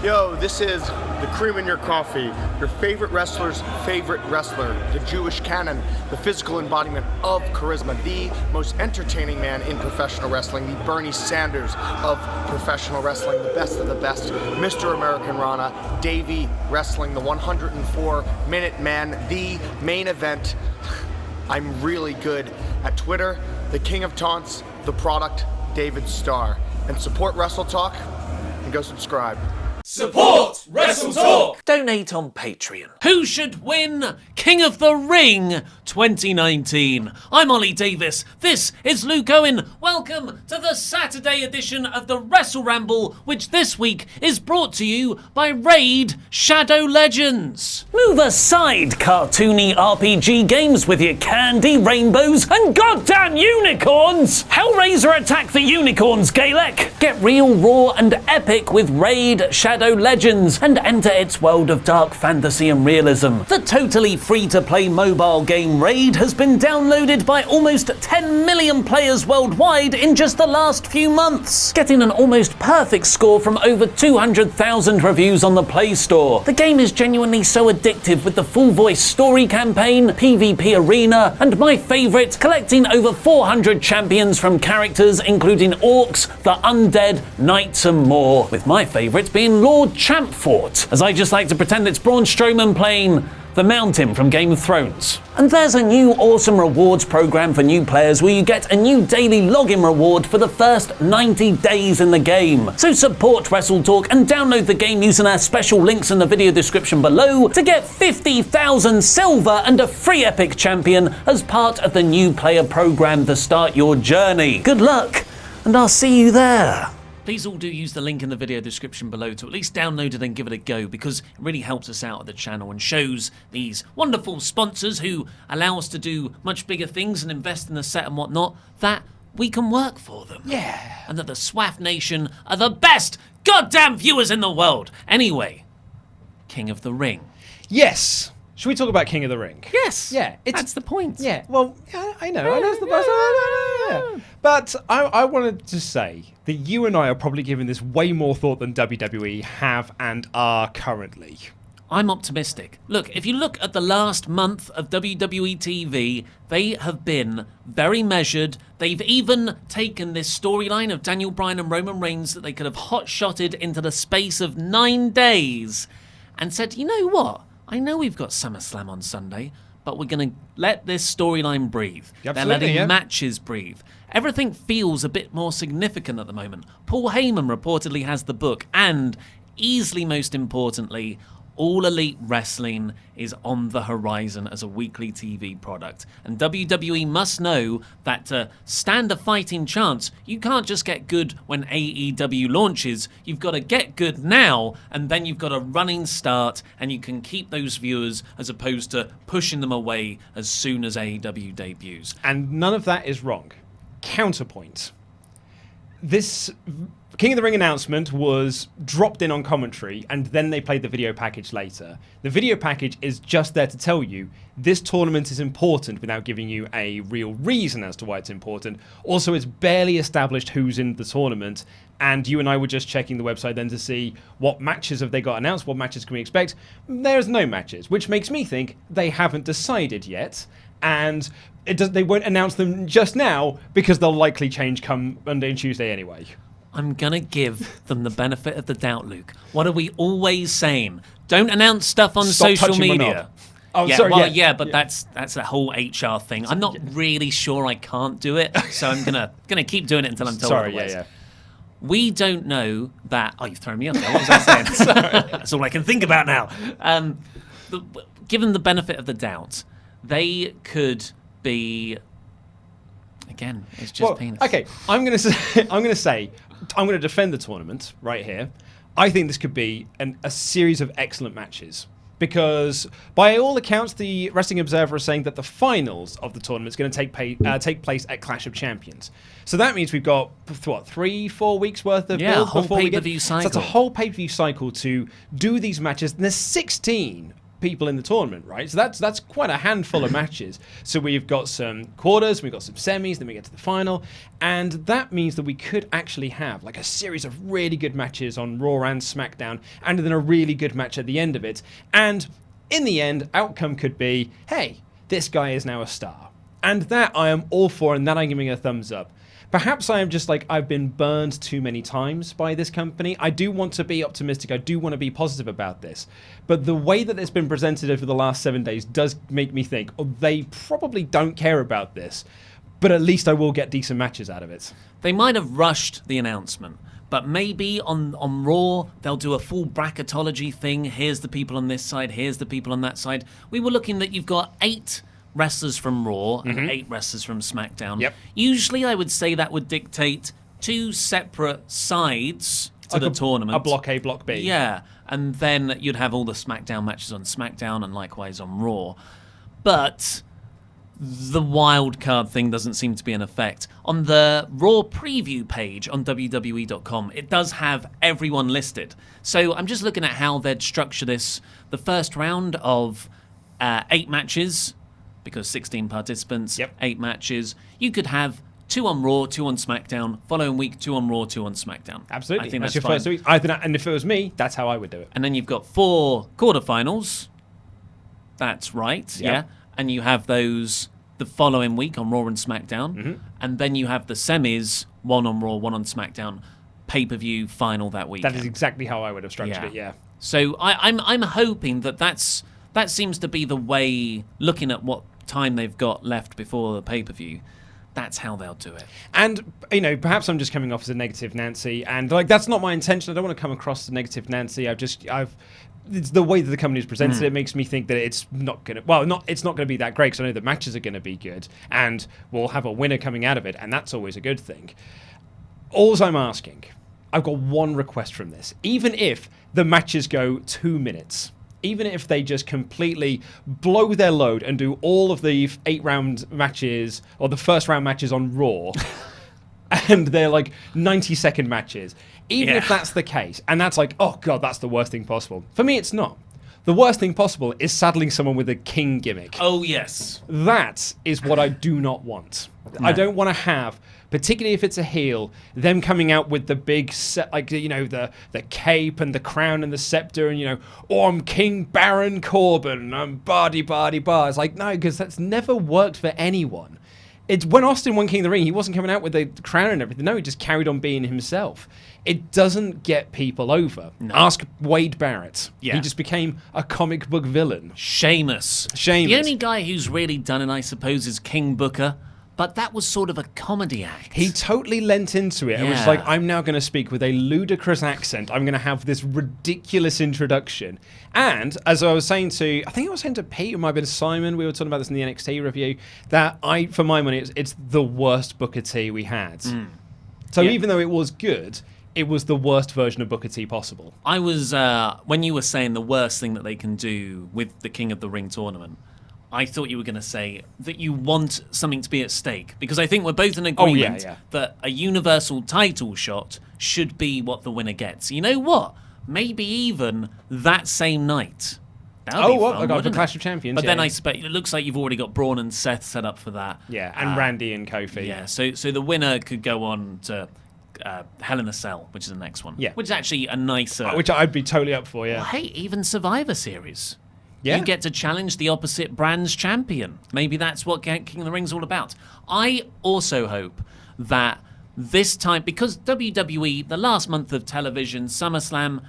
Yo, this is the cream in your coffee, your favorite wrestler's favorite wrestler, the Jewish canon, the physical embodiment of charisma, the most entertaining man in professional wrestling, the Bernie Sanders of professional wrestling, the best of the best, Mr. American Rana, Davey Wrestling, the 104-minute man, the main event. I'm really good at Twitter, the king of taunts, the product, David Starr. And support WrestleTalk and go subscribe. Support WrestleTalk! Donate on Patreon. Who should win King of the Ring 2019? I'm Ollie Davis. This is Luke Owen. Welcome to the Saturday edition of the WrestleRamble, which this week is brought to you by Raid Shadow Legends. Move aside, cartoony RPG games with your candy, rainbows, and goddamn unicorns! Hellraiser attack the unicorns, Gaelic! Get real, raw, and epic with Raid Shadow Legends and enter its world of dark fantasy and realism. The totally free-to-play mobile game Raid has been downloaded by almost 10 million players worldwide in just the last few months, getting an almost perfect score from over 200,000 reviews on the Play Store. The game is genuinely so addictive with the full-voice story campaign, PvP arena, and my favourite, collecting over 400 champions from characters including orcs, the undead, knights and more, with my favourite being Lord Champfort, as I just like to pretend it's Braun Strowman playing the Mountain from Game of Thrones. And there's a new awesome rewards program for new players where you get a new daily login reward for the first 90 days in the game. So support WrestleTalk and download the game using our special links in the video description below to get 50,000 silver and a free epic champion as part of the new player program to start your journey. Good luck, and I'll see you there. Please all do use the link in the video description below to at least download it and give it a go, because it really helps us out at the channel and shows these wonderful sponsors who allow us to do much bigger things and invest in the set and whatnot, that we can work for them. Yeah. And that the SWAF Nation are the best goddamn viewers in the world. Anyway, King of the Ring. Yes. Should we talk about King of the Ring? Yes. Yeah. That's the point. Yeah. Well, I know it's the best. Yeah. But I wanted to say that you and I are probably giving this way more thought than WWE have and are currently. I'm optimistic. Look, if you look at the last month of WWE TV, they have been very measured. They've even taken this storyline of Daniel Bryan and Roman Reigns that they could have hot-shotted into the space of 9 days and said, you know what? I know we've got SummerSlam on Sunday, but we're going to let this storyline breathe. They're letting matches breathe. Everything feels a bit more significant at the moment. Paul Heyman reportedly has the book, and easily most importantly, All Elite Wrestling is on the horizon as a weekly TV product. And WWE must know that to stand a fighting chance, you can't just get good when AEW launches. You've got to get good now, and then you've got a running start, and you can keep those viewers as opposed to pushing them away as soon as AEW debuts. And none of that is wrong. Counterpoint. This King of the Ring announcement was dropped in on commentary, and then they played the video package later. The video package is just there to tell you this tournament is important without giving you a real reason as to why it's important. Also, it's barely established who's in the tournament, and you and I were just checking the website then to see what matches have they got announced, what matches can we expect. There's no matches, which makes me think they haven't decided yet, and they won't announce them just now because they'll likely change come Monday and Tuesday anyway. I'm going to give them the benefit of the doubt, Luke. What are we always saying? Don't announce stuff on social media. Oh, yeah, sorry, well, yeah. But that's a whole HR thing. I'm not really sure I can't do it, so I'm gonna keep doing it until I'm told otherwise. Yeah. We don't know that. Oh, you've thrown me off there. What was I saying? Sorry. That's all I can think about now. Given the benefit of the doubt, they could be. Again, it's just penis. Okay, I'm going to defend the tournament right here. I think this could be a series of excellent matches, because by all accounts, the Wrestling Observer is saying that the finals of the tournament is going to take place at Clash of Champions. So that means we've got, 3-4 weeks worth of build whole before we pay-per-view cycle. So it's a whole pay-per-view cycle to do these matches. And there's 16 people in the tournament, right? So that's quite a handful of matches. So we've got some quarters, we've got some semis, then we get to the final, and that means that we could actually have like a series of really good matches on Raw and SmackDown, and then a really good match at the end of it. And in the end, outcome could be, hey, this guy is now a star. And that I am all for, and that I'm giving a thumbs up. Perhaps I am just like, I've been burned too many times by this company. I do want to be optimistic. I do want to be positive about this. But the way that it's been presented over the last 7 days does make me think, oh, they probably don't care about this. But at least I will get decent matches out of it. They might have rushed the announcement, but maybe on Raw, they'll do a full bracketology thing. Here's the people on this side, here's the people on that side. We were looking that you've got 8 wrestlers from Raw and 8 wrestlers from SmackDown. Yep. Usually I would say that would dictate 2 separate sides to the tournament. A block A, block B. Yeah, and then you'd have all the SmackDown matches on SmackDown and likewise on Raw. But the wild card thing doesn't seem to be in effect. On the Raw preview page on WWE.com, it does have everyone listed. So I'm just looking at how they'd structure this. The first round of 8 matches, because 16 participants, 8 matches. You could have 2 on Raw, 2 on SmackDown. Following week, 2 on Raw, 2 on SmackDown. Absolutely. I think that's your fine. first week. And if it was me, that's how I would do it. And then you've got 4 quarterfinals. That's right, yeah. And you have those the following week on Raw and SmackDown. And then you have the semis, 1 on Raw, 1 on SmackDown, pay-per-view final that week. That is exactly how I would have structured it, yeah. So I'm hoping that seems to be the way, looking at what time they've got left before the pay-per-view, that's how they'll do it. And, you know, perhaps I'm just coming off as a negative Nancy, and like that's not my intention. I don't want to come across as a negative Nancy. It's the way that the company's presented it makes me think that it's not going to, it's not going to be that great, because I know the matches are going to be good, and we'll have a winner coming out of it, and that's always a good thing. All I'm asking, I've got one request from this. Even if the matches go 2 minutes, even if they just completely blow their load and do all of the 8-round matches, or the first round matches on Raw, and they're like 90-second matches, even if that's the case, and that's like, oh God, that's the worst thing possible. For me, it's not. The worst thing possible is saddling someone with a king gimmick. Oh, yes. That is what I do not want. No. I don't want to have, particularly if it's a heel, them coming out with the big set, like, you know, the cape and the crown and the scepter, and, you know, oh, I'm King Baron Corbin, I'm bardy bar. It's like, no, because that's never worked for anyone. It's when Austin won King of the Ring, he wasn't coming out with the crown and everything. No, he just carried on being himself. It doesn't get people over. No. Ask Wade Barrett. Yeah. He just became a comic book villain. Sheamus. The only guy who's really done it, I suppose, is King Booker. But that was sort of a comedy act. He totally lent into it. It was like, I'm now going to speak with a ludicrous accent. I'm going to have this ridiculous introduction. And as I was saying to, I think I was saying to Pete, it might have been Simon, we were talking about this in the NXT review, that for my money, it's the worst Booker T we had. So even though it was good, it was the worst version of Booker T possible. I was, when you were saying the worst thing that they can do with the King of the Ring tournament, I thought you were going to say that you want something to be at stake, because I think we're both in agreement that a universal title shot should be what the winner gets. You know what? Maybe even that same night. That'll be fun, I got the Clash of Champions. But then I expect it looks like you've already got Braun and Seth set up for that. Yeah, and Randy and Kofi. Yeah, so the winner could go on to Hell in a Cell, which is the next one. Yeah, which is actually a nicer. Which I'd be totally up for. Yeah. Well, hey, even Survivor Series. Yeah. You get to challenge the opposite brand's champion. Maybe that's what King of the Ring's all about. I also hope that this time, because WWE, the last month of television, SummerSlam,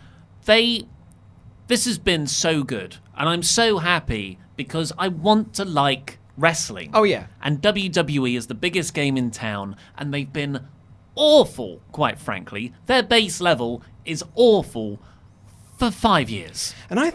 this has been so good. And I'm so happy because I want to like wrestling. Oh, yeah. And WWE is the biggest game in town, and they've been awful, quite frankly. Their base level is awful for 5 years. And I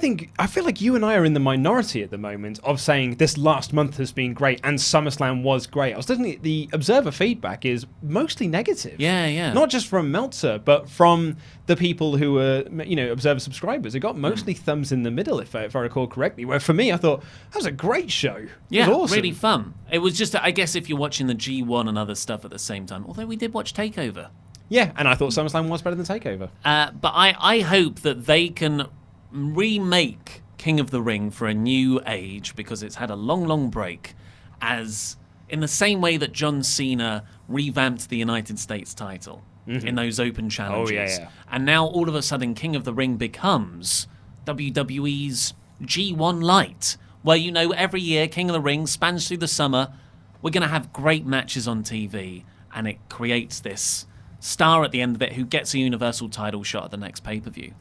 feel like you and I are in the minority at the moment of saying this last month has been great and SummerSlam was great. I was listening, the observer feedback is mostly negative. Yeah. Not just from Meltzer, but from the people who were, you know, observer subscribers. It got mostly thumbs in the middle, if I recall correctly. Where for me, I thought, that was a great show. Yeah, it was awesome. Really fun. It was just, I guess if you're watching the G1 and other stuff at the same time, although we did watch TakeOver. Yeah, and I thought SummerSlam was better than TakeOver. But I hope that they can remake King of the Ring for a new age because it's had a long, long break, as in the same way that John Cena revamped the United States title in those open challenges. yeah. And now all of a sudden King of the Ring becomes WWE's G1 Light, where every year King of the Ring spans through the summer. We're going to have great matches on TV, and it creates this star at the end of it who gets a Universal title shot at the next pay-per-view.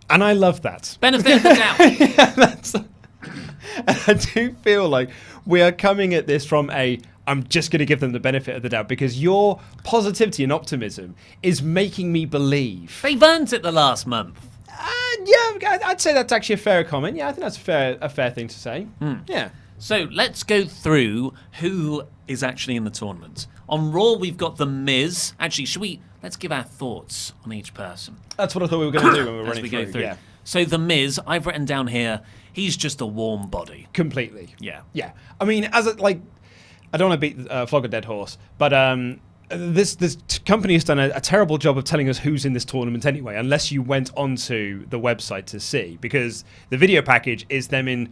And I love that. Benefit of the doubt. I do feel like we are coming at this from I'm just going to give them the benefit of the doubt, because your positivity and optimism is making me believe. They've earned it the last month. Yeah, I'd say that's actually a fair comment. Yeah, I think that's a fair thing to say. Yeah. So let's go through who is actually in the tournament. On Raw, we've got The Miz. Actually, let's give our thoughts on each person. That's what I thought we were going to do when we were running go through. Yeah. So The Miz, I've written down here, he's just a warm body. Completely. Yeah. Yeah. I mean, I don't want to beat flog a dead horse, but this company has done a terrible job of telling us who's in this tournament anyway, unless you went onto the website to see, because the video package is them in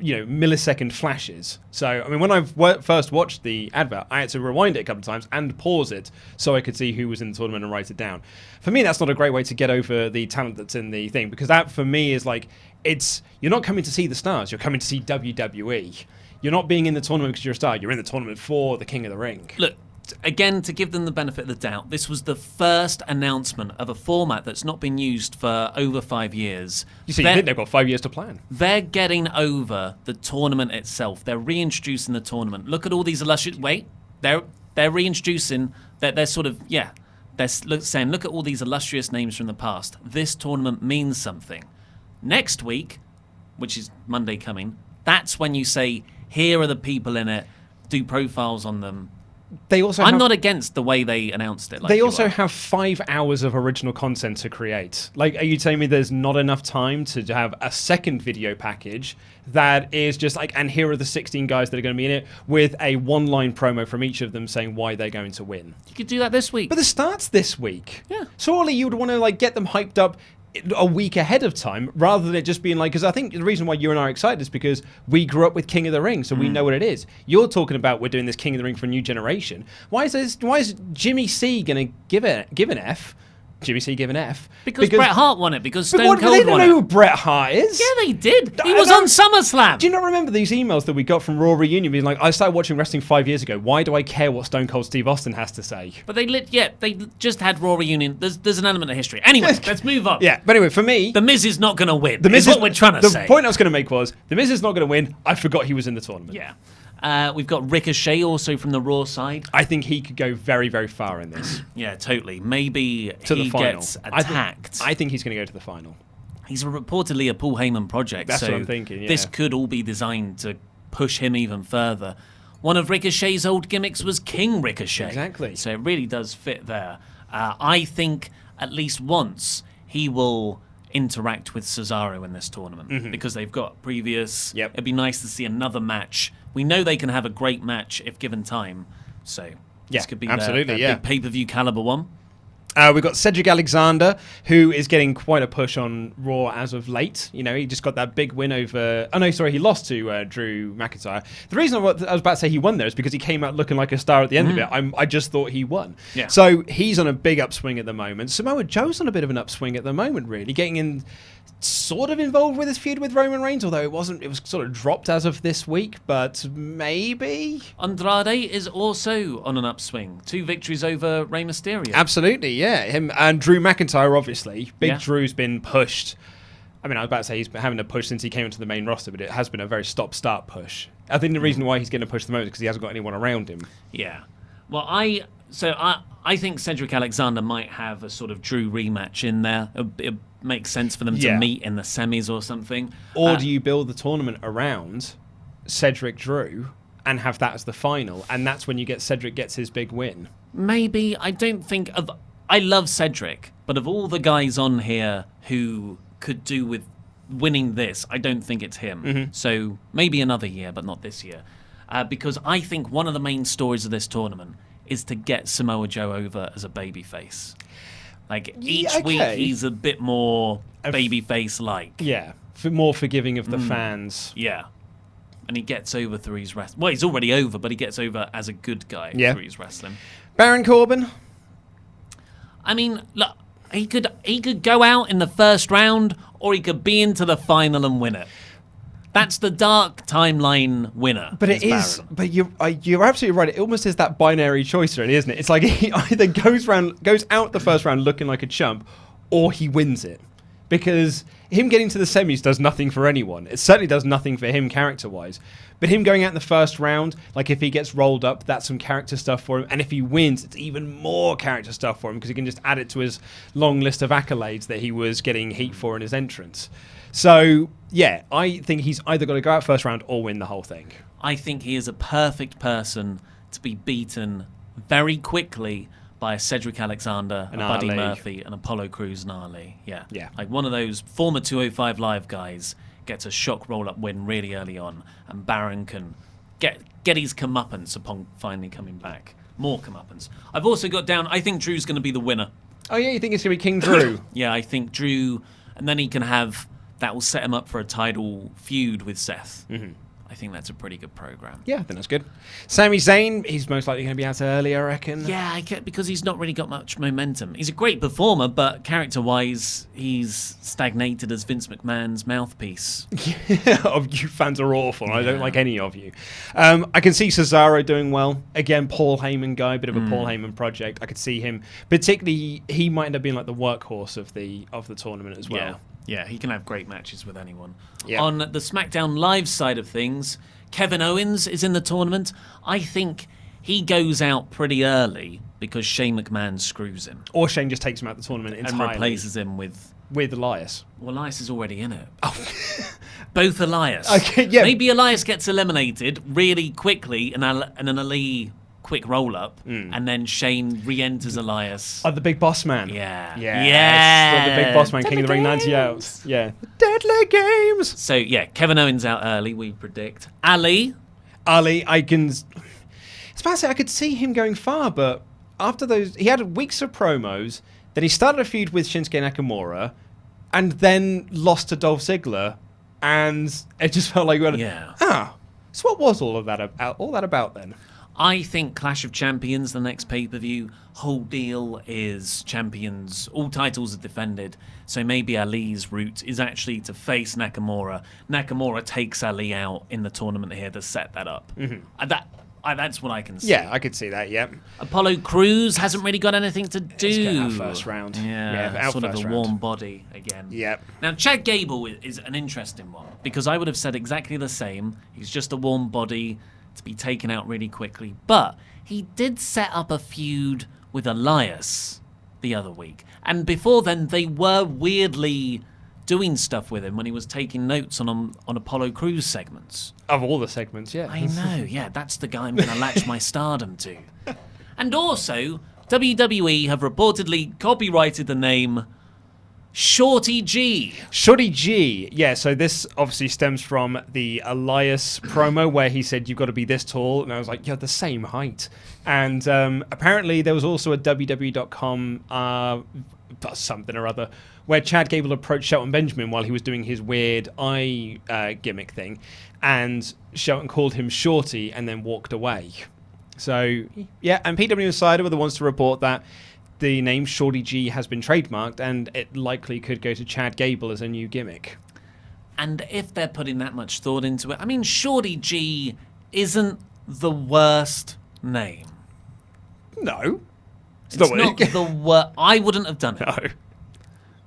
millisecond flashes. So, I mean, when I first watched the advert, I had to rewind it a couple of times and pause it so I could see who was in the tournament and write it down. For me, that's not a great way to get over the talent that's in the thing, because that, for me, is you're not coming to see the stars, you're coming to see WWE. You're not being in the tournament because you're a star, you're in the tournament for the King of the Ring. Look, again, to give them the benefit of the doubt, this was the first announcement of a format that's not been used for over 5 years. You see, they've got 5 years to plan. They're getting over the tournament itself. They're reintroducing the tournament. Look at all these illustrious... Wait, they're reintroducing... They're sort of... Yeah, they're saying, look at all these illustrious names from the past. This tournament means something. Next week, which is Monday coming, that's when you say, here are the people in it, do profiles on them. I'm not against the way they announced it. They also have 5 hours of original content to create. Are you telling me there's not enough time to have a second video package that is just and here are the 16 guys that are going to be in it with a one-line promo from each of them saying why they're going to win? You could do that this week. But the start's this week. Yeah. Surely you would want to get them hyped up a week ahead of time, rather than it just being because I think the reason why you and I are excited is because we grew up with King of the Ring, so we know what it is. You're talking about we're doing this King of the Ring for a new generation. Why is Jimmy C going to give an F? Jimmy C give an F. Because Bret Hart won it, because Stone Cold won it. They don't know who it. Bret Hart is. Yeah, they did. He was on SummerSlam. Do you not remember these emails that we got from Raw Reunion being I started watching wrestling 5 years ago. Why do I care what Stone Cold Steve Austin has to say? But they just had Raw Reunion. There's an element of history. Anyway, let's move on. Yeah, but anyway, for me... The Miz is not going to win. The Miz is what we're trying to say. The point I was going to make was, The Miz is not going to win. I forgot he was in the tournament. Yeah. We've got Ricochet also from the Raw side. I think he could go very, very far in this. Yeah, totally. Maybe to he the final. gets attacked. I think he's going to go to the final. He's reportedly a Paul Heyman project. That's so what I'm thinking, yeah. This could all be designed to push him even further. One of Ricochet's old gimmicks was King Ricochet. Exactly. So it really does fit there. I think at least once he will interact with Cesaro in this tournament because they've got previous. Yep. It'd be nice to see another match. We know they can have a great match if given time. So this could be absolutely, their big pay-per-view caliber one. We've got Cedric Alexander, who is getting quite a push on Raw as of late. He just got that big win over... Oh, no, sorry, he lost to Drew McIntyre. The reason I was about to say he won there is because he came out looking like a star at the end of it. I just thought he won. Yeah. So he's on a big upswing at the moment. Samoa Joe's on a bit of an upswing at the moment, really, getting in... sort of involved with his feud with Roman Reigns, although it was sort of dropped as of this week, but maybe. Andrade is also on an upswing. 2 victories over Rey Mysterio. Absolutely, yeah. Him and Drew McIntyre, obviously. Big Drew's been pushed. I mean, I was about to say he's been having a push since he came into the main roster, but it has been a very stop-start push. I think the reason why he's getting a push at the moment is because he hasn't got anyone around him. Yeah. Well, I think Cedric Alexander might have a sort of Drew rematch in there. It makes sense for them to meet in the semis or something. Or do you build the tournament around Cedric Drew and have that as the final, and that's when you get Cedric gets his big win? Maybe. I don't think of... I love Cedric, but of all the guys on here who could do with winning this, I don't think it's him. So maybe another year, but not this year. Because I think one of the main stories of this tournament is to get Samoa Joe over as a babyface. Each week he's a bit more babyface-like. Yeah. more forgiving of the fans. Yeah. And he gets over through his wrestling. Well, he's already over, but he gets over as a good guy through his wrestling. Baron Corbin? I mean, look, he could go out in the first round, or he could be into the final and win it. That's the dark timeline winner. But it is. Baron. But you're absolutely right. It almost is that binary choice, really, isn't it? It's like he either goes out the first round looking like a chump, or he wins it. Because him getting to the semis does nothing for anyone. It certainly does nothing for him character-wise. But him going out in the first round, like if he gets rolled up, that's some character stuff for him. And if he wins, it's even more character stuff for him because he can just add it to his long list of accolades that he was getting heat for in his entrance. So, yeah, I think he's either got to go out first round or win the whole thing. I think he is a perfect person to be beaten very quickly by a Cedric Alexander, a Buddy Murphy, an Apollo Crews, and Ali. Yeah. Like one of those former 205 Live guys gets a shock roll-up win really early on, and Baron can get his comeuppance upon finally coming back. More comeuppance. I've also got down, I think Drew's going to be the winner. Oh, yeah, you think it's going to be King Drew? Yeah, I think Drew, and then he can have, that will set him up for a title feud with Seth. Mm-hmm. I think that's a pretty good program. Yeah, I think that's good. Sami Zayn, he's most likely going to be out early, I reckon. Yeah, because he's not really got much momentum. He's a great performer, but character-wise, he's stagnated as Vince McMahon's mouthpiece. You fans are awful. I don't like any of you. I can see Cesaro doing well. Again, Paul Heyman guy, bit of a Paul Heyman project. I could see him, particularly, he might end up being like the workhorse of the tournament as well. Yeah, he can have great matches with anyone. Yeah. On the SmackDown Live side of things, Kevin Owens is in the tournament. I think he goes out pretty early because Shane McMahon screws him. Or Shane just takes him out of the tournament entirely. And replaces him with Elias. Well, Elias is already in it. Oh. Both Elias. Okay, yeah. Maybe Elias gets eliminated really quickly and an Ali quick roll-up, and then Shane re-enters Elias. Oh, the Big Boss Man. Yeah. The Big Boss Man, King of the Ring 90 out. Yeah. Deadly Games. So, yeah, Kevin Owens out early, we predict. Ali, I can... It's about to say, I could see him going far, but after those... He had weeks of promos, then he started a feud with Shinsuke Nakamura, and then lost to Dolph Ziggler, and it just felt like... So what was all that about then? I think Clash of Champions, the next pay-per-view, whole deal is champions, all titles are defended, so maybe Ali's route is actually to face Nakamura. Nakamura takes Ali out in the tournament here to set that up. Mm-hmm. That's what I can see. Yeah, I could see that, yeah. Apollo Crews hasn't really got anything to do. He's got out first round. Yeah, sort of a warm body again. Yep. Now, Chad Gable is an interesting one, because I would have said exactly the same. He's just a warm body to be taken out really quickly. But he did set up a feud with Elias the other week. And before then, they were weirdly doing stuff with him when he was taking notes on Apollo Crews segments. Of all the segments, yeah. I know, yeah. That's the guy I'm going to latch my stardom to. And also, WWE have reportedly copyrighted the name Shorty G. Shorty G. Yeah, so this obviously stems from the Elias promo where he said, you've got to be this tall. And I was like, you're the same height. And apparently there was also a WWE.com something or other where Chad Gable approached Shelton Benjamin while he was doing his weird eye gimmick thing. And Shelton called him Shorty and then walked away. So, yeah, and PW Insider were the ones to report that the name Shorty G has been trademarked and it likely could go to Chad Gable as a new gimmick. And if they're putting that much thought into it, I mean, Shorty G isn't the worst name. No. It's not the worst. I wouldn't have done it. No.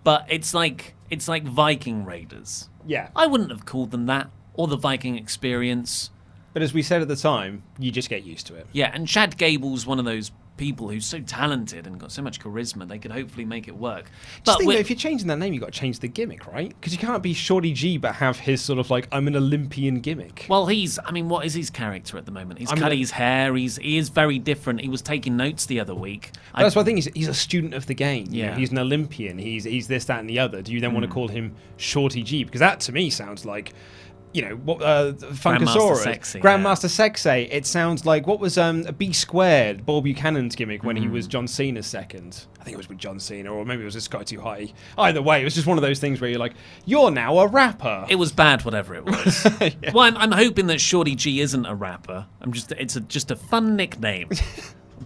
But it's like Viking Raiders. Yeah. I wouldn't have called them that, or the Viking Experience. But as we said at the time, you just get used to it. Yeah, and Chad Gable's one of those people who's so talented and got so much charisma, they could hopefully make it work. Just think, if you're changing that name, you've got to change the gimmick, right? Because you can't be Shorty G but have his sort of like, I'm an Olympian gimmick. Well, what is his character at the moment? He's cut his hair, he is very different. He was taking notes the other week. That's what I think, he's a student of the game. Yeah. You know, he's an Olympian, he's this, that and the other. Do you then want to call him Shorty G? Because that to me sounds like, Funkasaurus, Sexy, Grandmaster Sexay. It sounds like what was a B Squared, Paul Buchanan's gimmick when he was John Cena's second. I think it was with John Cena, or maybe it was a Sky Too High. Either way, it was just one of those things where you're like, you're now a rapper. It was bad, whatever it was. Yeah. Well, I'm hoping that Shorty G isn't a rapper. It's just a fun nickname.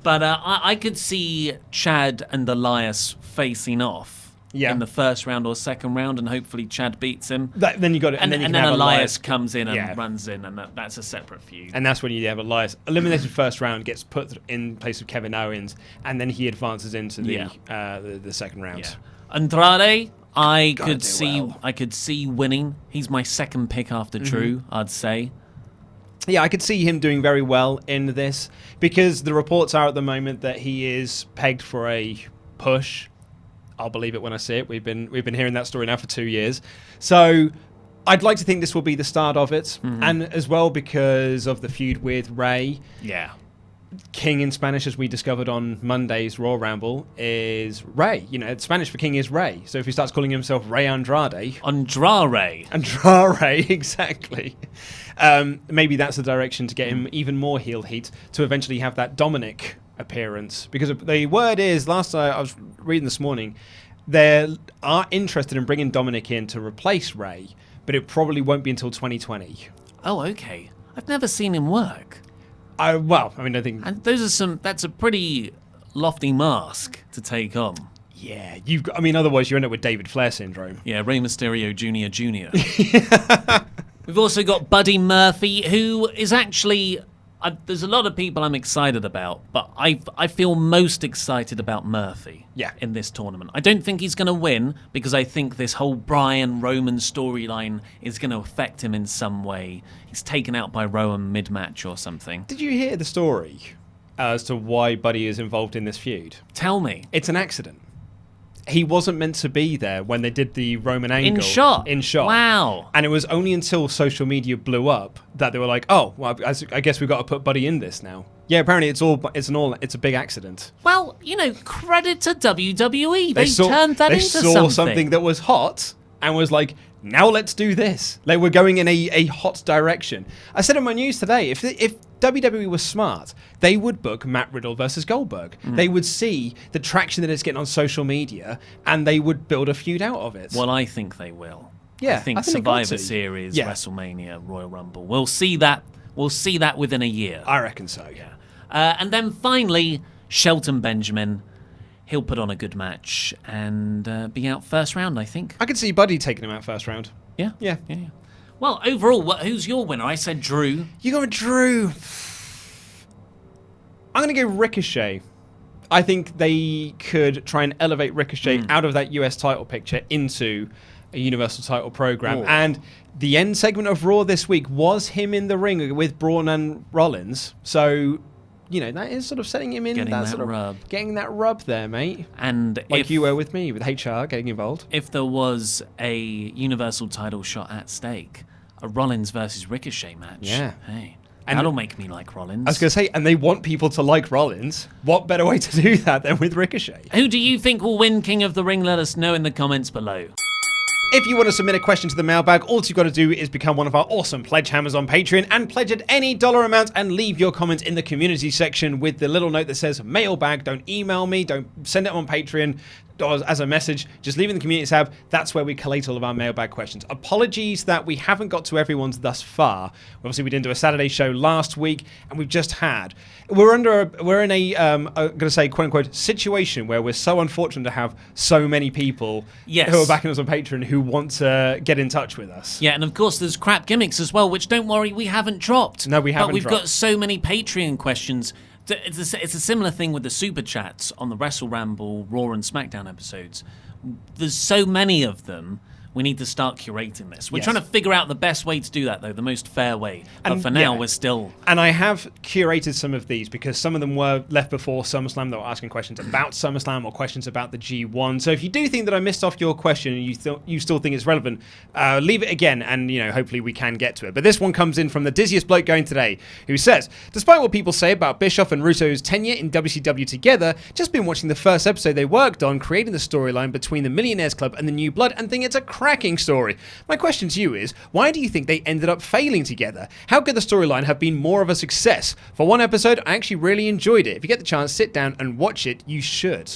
But I could see Chad and Elias facing off in the first round or second round, and hopefully Chad beats him. Then you got it, and then Elias comes in and runs in, and that's a separate feud. And that's when you have Elias eliminated first round, gets put in place of Kevin Owens, and then he advances into the second round. Yeah. Andrade, I could see winning. He's my second pick after Drew, I'd say. Yeah, I could see him doing very well in this, because the reports are at the moment that he is pegged for a push. I'll believe it when I see it. We've been hearing that story now for 2 years. So I'd like to think this will be the start of it. And as well because of the feud with Ray. Yeah. King in Spanish, as we discovered on Monday's Raw Ramble, is Ray. Spanish for king is Ray. So if he starts calling himself Ray Andrade... Andrade, exactly. Maybe that's the direction to get him even more heel heat, to eventually have that Dominic appearance, because the word is, last I was reading this morning, they are interested in bringing Dominic in to replace Ray, but it probably won't be until 2020. Oh, okay. I've never seen him work. I think... And that's a pretty lofty mask to take on. Yeah, otherwise you end up with David Flair syndrome. Yeah, Rey Mysterio Jr. We've also got Buddy Murphy, who is actually... there's a lot of people I'm excited about, but I feel most excited about Murphy in this tournament. I don't think he's going to win, because I think this whole Bryan Roman storyline is going to affect him in some way. He's taken out by Rowan mid-match or something. Did you hear the story as to why Buddy is involved in this feud? Tell me. It's an accident. He wasn't meant to be there when they did the Roman angle. In shot. Wow. And it was only until social media blew up that they were like, oh, well, I guess we've got to put Buddy in this now. Yeah, apparently it's a big accident. Well, credit to WWE. They turned that into something. They saw something that was hot and was like, now let's do this. Like, we're going in a hot direction. I said in my news today, if WWE was smart, they would book Matt Riddle versus Goldberg. They would see the traction that it's getting on social media, and they would build a feud out of it. Well, I think they will. Yeah, I think Survivor Series, WrestleMania, Royal Rumble. We'll see that. We'll see that within a year. I reckon so. Yeah. And then finally, Shelton Benjamin. He'll put on a good match and be out first round, I think. I could see Buddy taking him out first round. Yeah? Yeah. Well, overall, who's your winner? I said Drew. You go with Drew. I'm going to go Ricochet. I think they could try and elevate Ricochet out of that US title picture into a Universal title program. Ooh. And the end segment of Raw this week was him in the ring with Braun and Rollins. So... that is sort of setting him in getting that sort of rub. Getting that rub there, mate. And like you were with me, with HR getting involved. If there was a Universal title shot at stake, a Rollins versus Ricochet match. Yeah. Hey, that'll make me like Rollins. I was going to say, and they want people to like Rollins. What better way to do that than with Ricochet? Who do you think will win King of the Ring? Let us know in the comments below. If you want to submit a question to the mailbag, all you've got to do is become one of our awesome pledge hammers on Patreon and pledge at any dollar amount and leave your comment in the community section with the little note that says mailbag. Don't email me, don't send it on Patreon or as a message, just leave it in the community tab. That's where we collate all of our mailbag questions. Apologies that we haven't got to everyone's thus far. Obviously, we didn't do a Saturday show last week, and we've just had... We're in a I'm going to say, quote unquote, situation where we're so unfortunate to have so many people who are backing us on Patreon who want to get in touch with us. Yeah, and of course there's crap gimmicks as well, which don't worry, we haven't dropped. No, we haven't But we've dropped. got so many Patreon questions. It's a similar thing with the super chats on the WrestleRamble, Raw and SmackDown episodes. There's so many of them. We need to start curating this. We're trying to figure out the best way to do that, though, the most fair way. But for now, we're still... And I have curated some of these because some of them were left before SummerSlam. They were asking questions about SummerSlam or questions about the G1. So if you do think that I missed off your question and you still think it's relevant, leave it again and, hopefully we can get to it. But this one comes in from the dizziest bloke going today, who says, despite what people say about Bischoff and Russo's tenure in WCW together, just been watching the first episode they worked on, creating the storyline between the Millionaires Club and the New Blood, and think it's a cracking story. My question to you is, why do you think they ended up failing together? How could the storyline have been more of a success? For one episode, I actually really enjoyed it. If you get the chance, sit down and watch it. You should.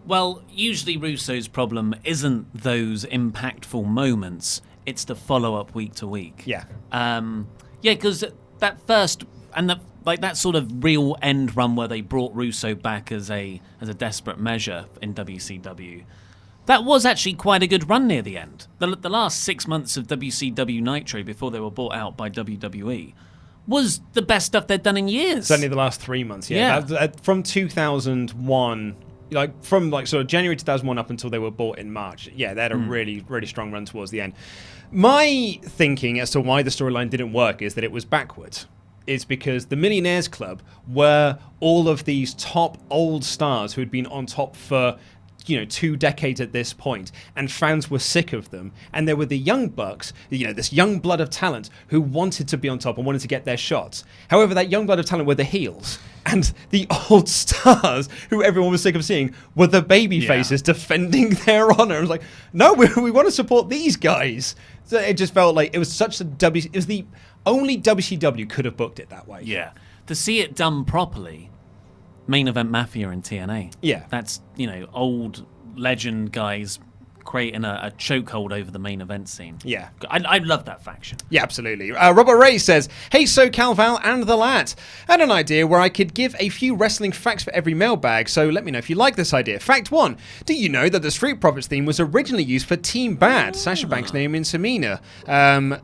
Well, usually Russo's problem isn't those impactful moments. It's the follow-up week to week. Yeah. Because that first and that sort of real end run where they brought Russo back as a desperate measure in WCW, that was actually quite a good run near the end. The last 6 months of WCW Nitro before they were bought out by WWE was the best stuff they'd done in years. Certainly the last 3 months. Yeah. From 2001. From sort of January 2001 up until they were bought in March. Yeah, they had a really, really strong run towards the end. My thinking as to why the storyline didn't work is that it was backwards. It's because the Millionaires Club were all of these top old stars who had been on top for 2 decades at this point, and fans were sick of them. And there were the young bucks, this young blood of talent who wanted to be on top and wanted to get their shots. However, that young blood of talent were the heels. And the old stars, who everyone was sick of seeing, were the baby faces defending their honor. It was like, no, we want to support these guys. So it just felt like it was such a it was the only WCW could have booked it that way. Yeah. To see it done properly, Main Event Mafia in TNA. Yeah. That's, old legend guys creating a chokehold over the main event scene. Yeah. I love that faction. Yeah, absolutely. Robert Ray says, hey, SoCal Val and the lad. I had an idea where I could give a few wrestling facts for every mailbag, so let me know if you like this idea. Fact 1. Do you know that the Street Profits theme was originally used for Team Bad, Sasha Banks' name in Samina?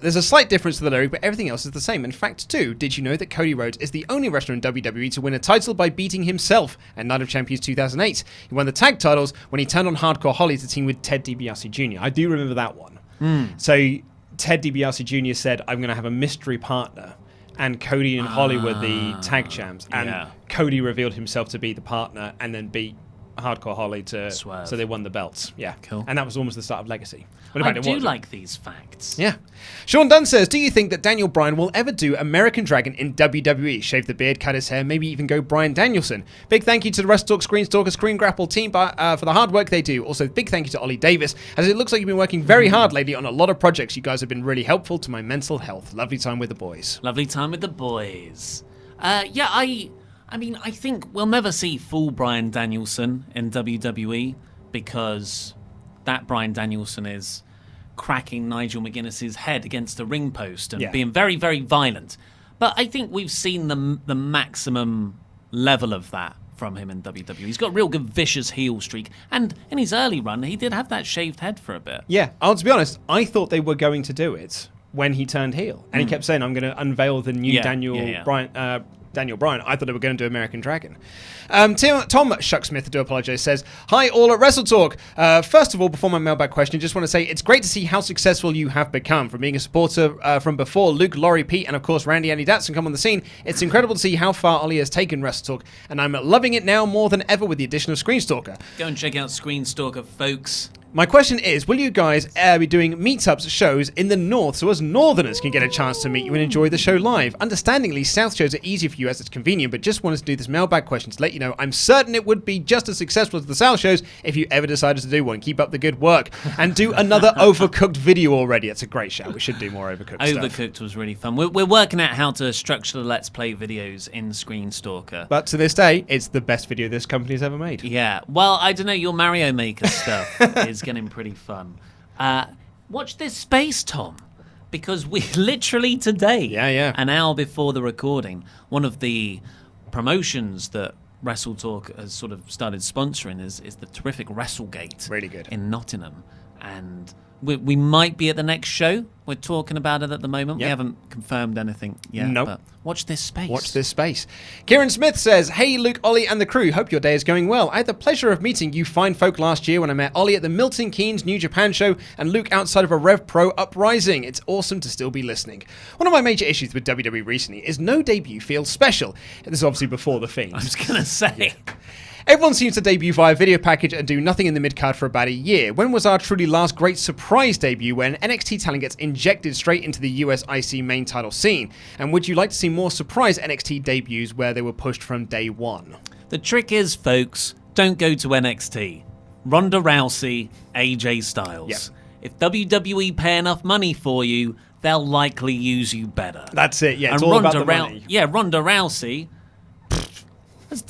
There's a slight difference to the lyric, but everything else is the same. And fact 2. Did you know that Cody Rhodes is the only wrestler in WWE to win a title by beating himself at Night of Champions 2008? He won the tag titles when he turned on Hardcore Holly to team with Ted DiBiase Jr. I do remember that one. So Ted DiBiase Jr. said, I'm going to have a mystery partner. And Cody and Holly were the tag champs. And Cody revealed himself to be the partner and then beat Hardcore Holly to Swerve. So they won the belts. Yeah. Cool. And that was almost the start of Legacy. But I do like these facts. Yeah. Sean Dunn says, do you think that Daniel Bryan will ever do American Dragon in WWE? Shave the beard, cut his hair, maybe even go Bryan Danielson. Big thank you to the WrestleTalk, Screen Stalker, Screen Grapple team for the hard work they do. Also, big thank you to Ollie Davis, as it looks like you've been working very hard lately on a lot of projects. You guys have been really helpful to my mental health. Lovely time with the boys. Lovely time with the boys. I mean, I think we'll never see full Bryan Danielson in WWE because that Bryan Danielson is cracking Nigel McGuinness's head against a ring post and being very, very violent. But I think we've seen the maximum level of that from him in WWE. He's got a real good vicious heel streak. And in his early run, he did have that shaved head for a bit. Yeah, to be honest, I thought they were going to do it when he turned heel. And he kept saying, I'm going to unveil the new Daniel Bryan. I thought they were going to do American Dragon. Tom Shucksmith, I do apologize, says, hi all at WrestleTalk. First of all, before my mailbag question, I just want to say it's great to see how successful you have become. From being a supporter from before Luke, Laurie, Pete, and of course Randy Andy Datson come on the scene, it's incredible to see how far Ollie has taken WrestleTalk, and I'm loving it now more than ever with the addition of Screen Stalker. Go and check out Screen Stalker, folks. My question is, will you guys be doing meetups shows in the north so as northerners can get a chance to meet you and enjoy the show live? Understandingly, south shows are easier for you as it's convenient, but just wanted to do this mailbag question to let you know I'm certain it would be just as successful as the south shows if you ever decided to do one. Keep up the good work. And do another Overcooked video already. It's a great show. We should do more Overcooked stuff. Overcooked was really fun. We're working out how to structure the Let's Play videos in Screen Stalker. But to this day, it's the best video this company's ever made. Yeah. Well, I don't know. Your Mario Maker stuff is getting pretty fun. Watch this space, Tom, because we literally today, an hour before the recording, one of the promotions that WrestleTalk has sort of started sponsoring is the terrific WrestleGate. Really good. In Nottingham. And we might be at the next show. We're talking about it at the moment. We haven't confirmed anything yet. Nope. But watch this space. Watch this space. Kieran Smith says, hey, Luke, Ollie, and the crew. Hope your day is going well. I had the pleasure of meeting you fine folk last year when I met Ollie at the Milton Keynes New Japan show and Luke outside of a Rev Pro Uprising. It's awesome to still be listening. One of my major issues with WWE recently is no debut feels special. This is obviously before the Fiend. I was going to say. Everyone seems to debut via video package and do nothing in the mid-card for about a year. When was our truly last great surprise debut when NXT talent gets injected straight into the US IC main title scene? And would you like to see more surprise NXT debuts where they were pushed from day one? The trick is, folks, don't go to NXT. Ronda Rousey, AJ Styles. Yep. if WWE pay enough money for you, they'll likely use you better. That's it. Yeah, it's and all about the money. Yeah, Ronda Rousey. That's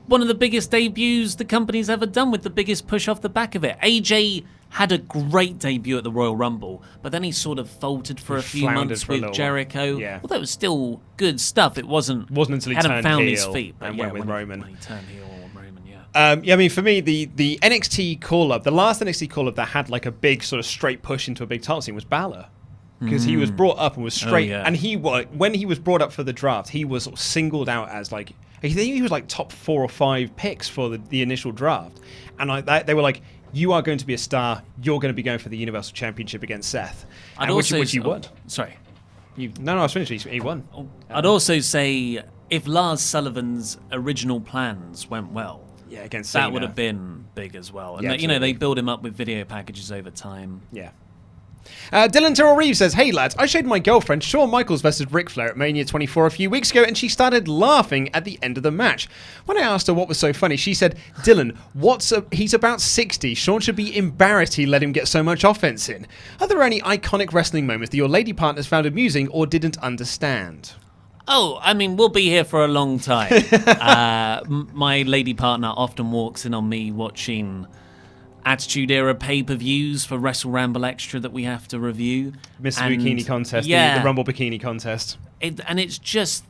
one of the biggest debuts the company's ever done, with the biggest push off the back of it. AJ had a great debut at the Royal Rumble, but then he sort of faltered for a few months with Jericho. Yeah. Although it was still good stuff. It wasn't until he hadn't turned found heel his feet. But and yeah, went with Roman. When he turned heel on Roman, yeah. I mean, for me, the NXT call-up, the last NXT call-up that had like a big sort of straight push into a big title scene was Balor. Because he was brought up and was straight. yeah. And when he was brought up for the draft, he was sort of singled out as like, I think he was like top 4 or 5 picks for the initial draft. And they were like, you are going to be a star. You're going to be going for the Universal Championship against Seth. Which he won. Sorry. No, I was finished. He won. I'd also say if Lars Sullivan's original plans went well, yeah, against Cena, that would have been big as well. And Yeah, they build him up with video packages over time. Yeah. Dylan Terrell Reeves says, "Hey lads, I showed my girlfriend Shawn Michaels versus Ric Flair at Mania 24 a few weeks ago, and she started laughing at the end of the match. When I asked her what was so funny, she said, Dylan, he's about 60. Shawn should be embarrassed he let him get so much offense in. Are there any iconic wrestling moments that your lady partners found amusing or didn't understand?" Oh, I mean, we'll be here for a long time. My lady partner often walks in on me watching Attitude Era pay-per-views for WrestleRamble Extra that we have to review. Mr. Bikini Contest, the Rumble Bikini Contest. And it's just,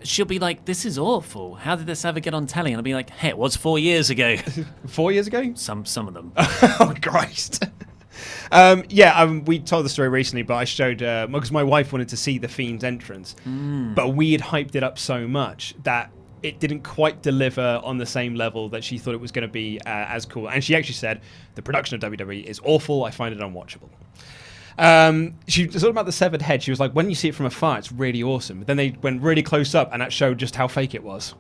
she'll be like, this is awful. How did this ever get on telly? And I'll be like, hey, it was 4 years ago. 4 years ago? Some of them. Oh, Christ. We told the story recently, but I showed, because my wife wanted to see The Fiend's entrance, but we had hyped it up so much that it didn't quite deliver on the same level that she thought it was going to be as cool. And she actually said, the production of WWE is awful. I find it unwatchable. She was talking about the severed head. She was like, when you see it from afar, it's really awesome. But then they went really close up, and that showed just how fake it was.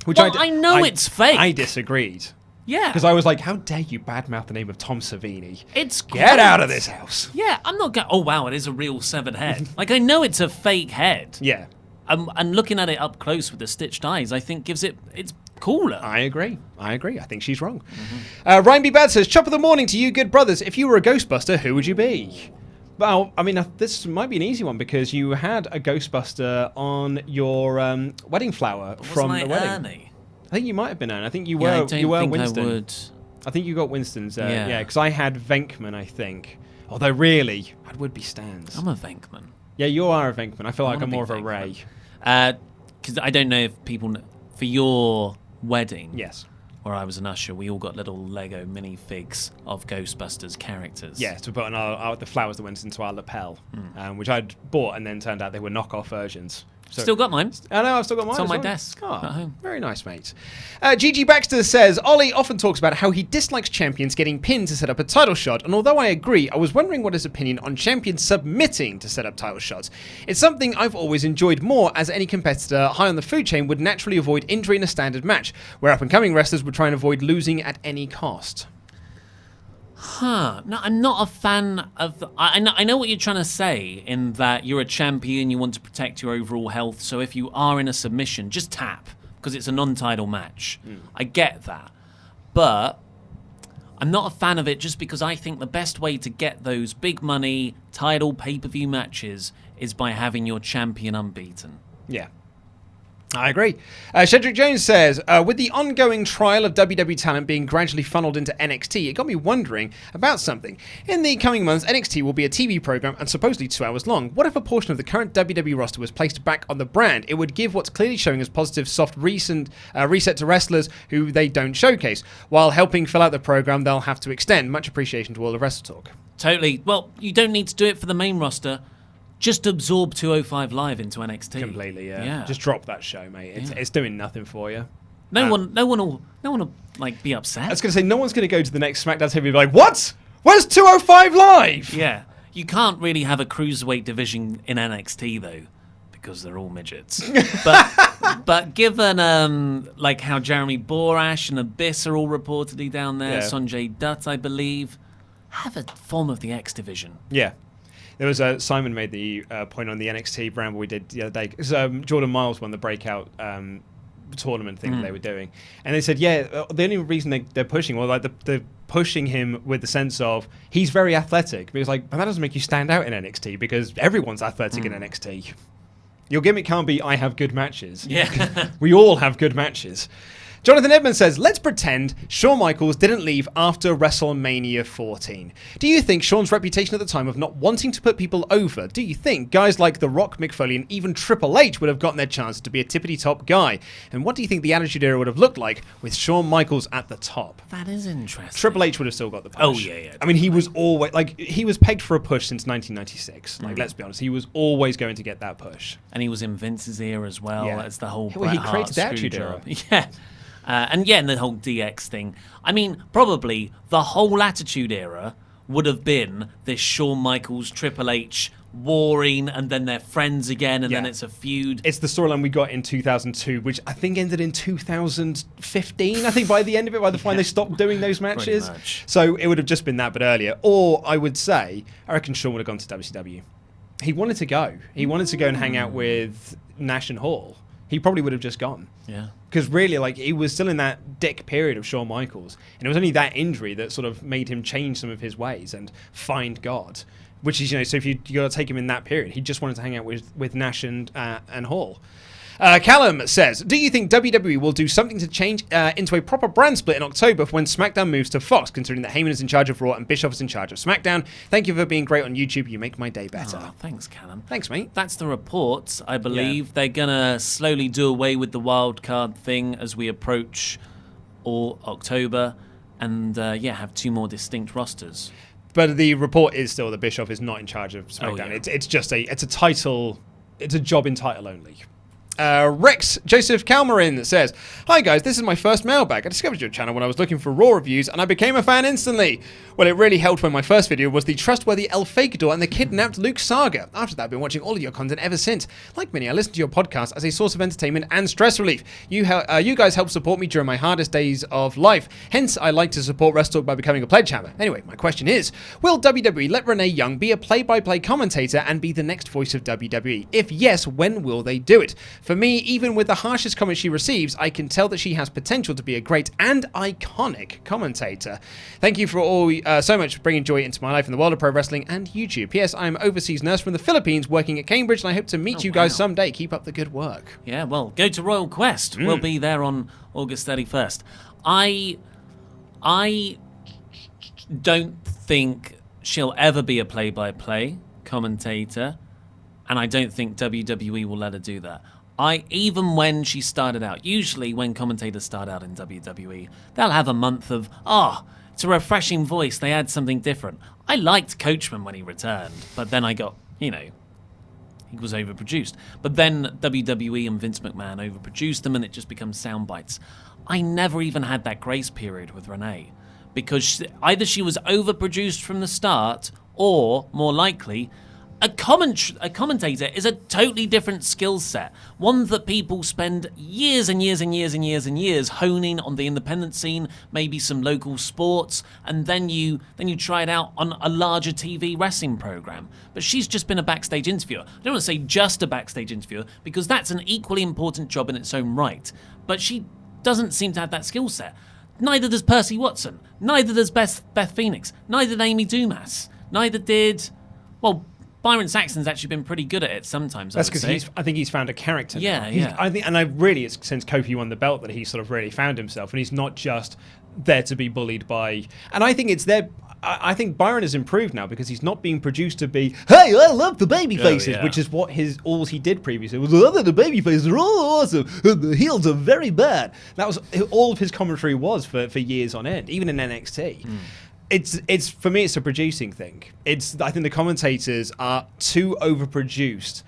I know it's fake. I disagreed. Yeah. Because I was like, how dare you badmouth the name of Tom Savini? It's Get great. out of this house. Yeah, I'm not going, oh wow, it is a real severed head. Like, I know it's a fake head. Yeah. And looking at it up close with the stitched eyes, I think it's cooler. I agree. I think she's wrong. Ryan B. Bad says, "Chop of the morning to you, good brothers. If you were a Ghostbuster, who would you be?" Well, I mean, this might be an easy one because you had a Ghostbuster on your wedding flower from the wedding. Ernie? I think you might have been Ernie. I think you were. I don't think Winston. I would. I think you got Winston's. Yeah. Because I had Venkman. I think. Although really, I would be Stan's. I'm a Venkman. Yeah, you are a Venkman. I feel like I'm be more of a Venkman. Ray. Because I don't know if people know, for your wedding, Yes. where I was an usher, we all got little Lego minifigs of Ghostbusters characters. Yeah, to put on the flowers that went into our lapel, which I'd bought and then turned out they were knockoff versions. So, Still got mine. I know, I've still got mine. It's on as my well. desk Oh, at home. Very nice, mate. Gigi Baxter says, Ollie often talks about how he dislikes champions getting pinned to set up a title shot, and although I agree, I was wondering what his opinion on champions submitting to set up title shots. It's something I've always enjoyed more, as any competitor high on the food chain would naturally avoid injury in a standard match, where up-and-coming wrestlers would try and avoid losing at any cost. No, I'm not a fan of... I know what you're trying to say, in that you're a champion, you want to protect your overall health, so if you are in a submission, just tap, because it's a non-title match. I get that. But I'm not a fan of it just because I think the best way to get those big money, title, pay-per-view matches is by having your champion unbeaten. Yeah. I agree. Shedrick Jones says, with the ongoing trial of WWE talent being gradually funneled into NXT, it got me wondering about something. In the coming months, NXT will be a TV program and supposedly 2 hours long. What if a portion of the current WWE roster was placed back on the brand? It would give what's clearly showing as positive, soft reset to wrestlers who they don't showcase. While helping fill out the program, they'll have to extend. Much appreciation to all of WrestleTalk. Totally. Well, you don't need to do it for the main roster. Just absorb 205 Live into NXT. Completely, yeah. Just drop that show, mate. It's doing nothing for you. No one will like be upset. I was going to say, no one's going to go to the next SmackDown TV and be like, what? Where's 205 Live? Yeah. You can't really have a cruiserweight division in NXT though, because they're all midgets. but given like how Jeremy Borash and Abyss are all reportedly down there, Sanjay Dutt, I believe, have a form of the X division. Yeah. There was Simon made the point on the NXT ramble we did the other day. Jordan Miles won the breakout tournament thing that they were doing. And they said, yeah, the only reason they're pushing, well, like they're pushing him with the sense of he very athletic. Because like, that doesn't make you stand out in NXT because everyone's athletic in NXT. Your gimmick can't be I have good matches. Yeah. We all have good matches. Jonathan Edmonds says, let's pretend Shawn Michaels didn't leave after WrestleMania 14. Do you think Shawn's reputation at the time of not wanting to put people over, do you think guys like The Rock, Mick Foley, and even Triple H would have gotten their chance to be a tippity-top guy? And what do you think the Attitude Era would have looked like with Shawn Michaels at the top? That is interesting. Triple H would have still got the push. Oh, yeah. I mean, he was always, like, he was pegged for a push since 1996. Like, let's be honest, he was always going to get that push. And he was in Vince's ear as well. Yeah. It's the whole Well, Bret he Hart created the screw Attitude job. Era. Yeah. And the whole DX thing. I mean, probably the whole Attitude Era would have been this Shawn Michaels, Triple H warring, and then they're friends again, and then it's a feud. It's the storyline we got in 2002, which I think ended in 2015. I think by the end of it, by the time they stopped doing those matches. Pretty much. So it would have just been that, but earlier. Or I would say, I reckon Shawn would have gone to WCW. He wanted to go. He wanted to go and hang out with Nash and Hall. He probably would have just gone. Yeah. Because really, like, he was still in that dick period of Shawn Michaels. And it was only that injury that sort of made him change some of his ways and find God. Which is, so if you got to take him in that period, he just wanted to hang out with Nash and Hall. Callum says, do you think WWE will do something to change into a proper brand split in October when SmackDown moves to Fox, considering that Heyman is in charge of Raw and Bischoff is in charge of SmackDown? Thank you for being great on YouTube. You make my day better. Oh, thanks, Callum. Thanks, mate. That's the reports, I believe. They're going to slowly do away with the wild card thing as we approach October and, have 2 more distinct rosters. But the report is still that Bischoff is not in charge of SmackDown. Oh, yeah. It's just a title. It's a job in title only. Rex Joseph Calmarin says, hi guys, this is my first mailbag. I discovered your channel when I was looking for Raw reviews and I became a fan instantly. Well, it really helped when my first video was the trustworthy El Fakador and the kidnapped Luke saga. After that, I've been watching all of your content ever since. Like many, I listen to your podcast as a source of entertainment and stress relief. You guys help support me during my hardest days of life. Hence, I like to support WrestleTalk by becoming a pledge hammer. Anyway, my question is, will WWE let Renee Young be a play-by-play commentator and be the next voice of WWE? If yes, when will they do it? For me, even with the harshest comments she receives, I can tell that she has potential to be a great and iconic commentator. Thank you for all so much for bringing joy into my life in the world of pro wrestling and YouTube. P.S. I am an overseas nurse from the Philippines working at Cambridge, and I hope to meet you guys someday. Keep up the good work. Yeah, well, go to Royal Quest. We'll be there on August 31st. I don't think she'll ever be a play-by-play commentator, and I don't think WWE will let her do that. Even when she started out, usually when commentators start out in WWE, they'll have a month of, it's a refreshing voice, they add something different. I liked Coachman when he returned, but then I got, he was overproduced. But then WWE and Vince McMahon overproduced them and it just becomes sound bites. I never even had that grace period with Renee, because either she was overproduced from the start, or, more likely, a commentator is a totally different skill set, one that people spend years and years and years and years and years honing on the independent scene, maybe some local sports, and then you try it out on a larger TV wrestling program. But she's just been a backstage interviewer. I don't want to say just a backstage interviewer, because that's an equally important job in its own right. But she doesn't seem to have that skill set. Neither does Percy Watson. Neither does Beth Phoenix. Neither did Amy Dumas. Neither did, Byron Saxton's actually been pretty good at it sometimes. That's because I think he's found a character. Yeah, now. yeah. I think, and it's since Kofi won the belt that he sort of really found himself, and he's not just there to be bullied by. And I think it's there. I think Byron has improved now because he's not being produced to be, hey, I love the baby faces, which is what all he did previously. It was, the baby faces are all awesome, and the heels are very bad. That was all of his commentary was for years on end, even in NXT. It's for me, it's a producing thing. I think the commentators are too overproduced,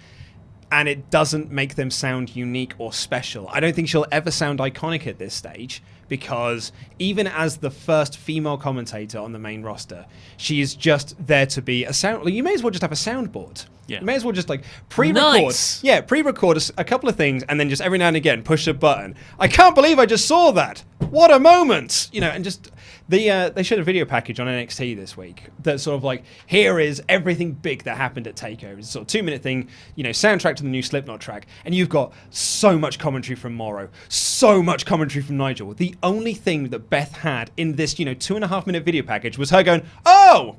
and it doesn't make them sound unique or special. I don't think she'll ever sound iconic at this stage because even as the first female commentator on the main roster, she is just there to be a sound. Like, you may as well just have a soundboard. Yeah. You may as well just like pre-record. Nice. Yeah, pre-record a couple of things and then just every now and again push a button. I can't believe I just saw that. What a moment! You know, and just they showed a video package on NXT this week that's sort of like, here is everything big that happened at TakeOver. It's a sort of 2-minute thing, you know, soundtrack to the new Slipknot track, and you've got so much commentary from Morrow, so much commentary from Nigel. The only thing that Beth had in this, you know, 2.5-minute video package was her going, "Oh!"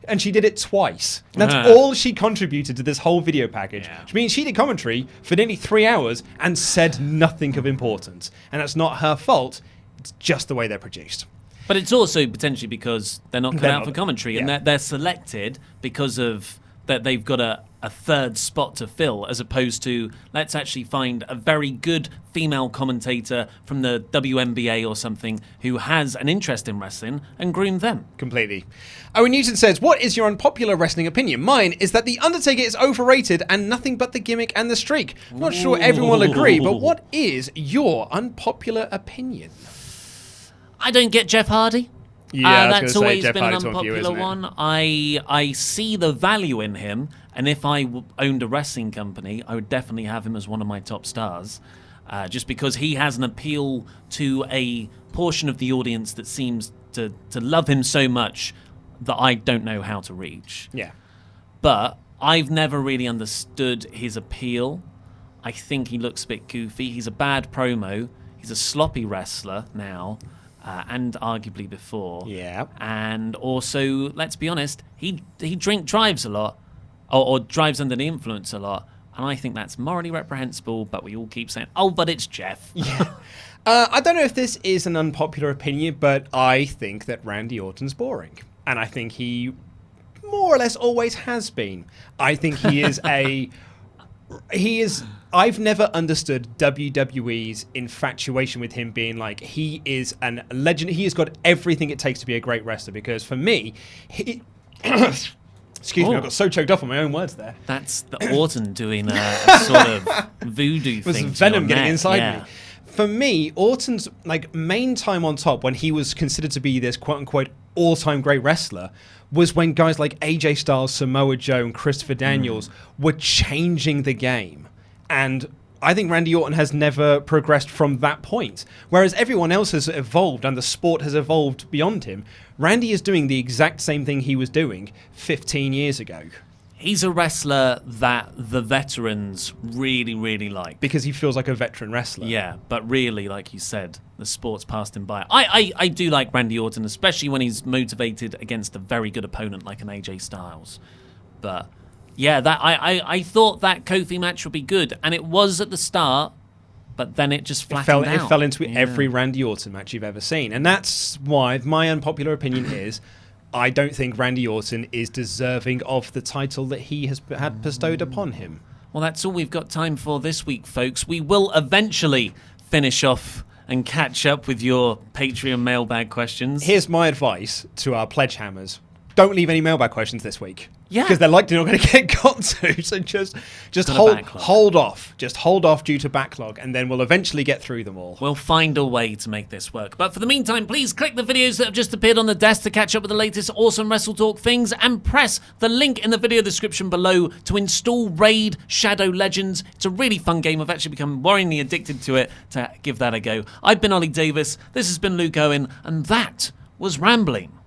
And she did it twice. And that's all she contributed to this whole video package. Yeah. Which means she did commentary for nearly 3 hours and said nothing of importance. And that's not her fault. It's just the way they're produced. But it's also potentially because they're not cut They're out not- for commentary, yeah. and they're selected because of that they've got a third spot to fill, as opposed to let's actually find a very good female commentator from the WNBA or something who has an interest in wrestling and groom them. Completely. Owen Newton says, what is your unpopular wrestling opinion? Mine is that The Undertaker is overrated and nothing but the gimmick and the streak. I'm not sure everyone will agree, but what is your unpopular opinion? I don't get Jeff Hardy. Yeah, I was that's gonna say, always Jeff been an Hardy's one for you, unpopular isn't it? one. I see the value in him, and if I owned a wrestling company, I would definitely have him as one of my top stars, just because he has an appeal to a portion of the audience that seems to love him so much that I don't know how to reach. Yeah. But I've never really understood his appeal. I think he looks a bit goofy. He's a bad promo. He's a sloppy wrestler now. And arguably before. Yeah. And also, let's be honest, he drives a lot, or drives under the influence a lot, and I think that's morally reprehensible, but we all keep saying, oh, but it's Jeff. Yeah. I don't know if this is an unpopular opinion, but I think that Randy Orton's boring. And I think he more or less always has been. I think he is I've never understood WWE's infatuation with him being like, he is a legend. He has got everything it takes to be a great wrestler, because for me, excuse me, I got so choked up on my own words there. That's the Orton doing a sort of voodoo It was thing. to venom your getting neck, inside yeah. me. For me, Orton's like main time on top, when he was considered to be this quote-unquote all-time great wrestler, was when guys like AJ Styles, Samoa Joe, and Christopher Daniels were changing the game. And I think Randy Orton has never progressed from that point. Whereas everyone else has evolved and the sport has evolved beyond him, Randy is doing the exact same thing he was doing 15 years ago. He's a wrestler that the veterans really, really like. Because he feels like a veteran wrestler. Yeah, but really, like you said, the sport's passed him by. I do like Randy Orton, especially when he's motivated against a very good opponent like an AJ Styles. But yeah, that I thought that Kofi match would be good, and it was at the start, but then it just flattened out. It fell into every Randy Orton match you've ever seen. And that's why my unpopular opinion is, I don't think Randy Orton is deserving of the title that he has had bestowed upon him. Well, that's all we've got time for this week, folks. We will eventually finish off and catch up with your Patreon mailbag questions. Here's my advice to our pledge hammers. Don't leave any mailbag questions this week. Yeah. Because they're likely not going to get got to. So just hold off. Just hold off due to backlog, and then we'll eventually get through them all. We'll find a way to make this work. But for the meantime, please click the videos that have just appeared on the desk to catch up with the latest awesome WrestleTalk things, and press the link in the video description below to install Raid Shadow Legends. It's a really fun game. I've actually become worryingly addicted to it, to give that a go. I've been Ollie Davis, this has been Luke Owen, and that was Rambling.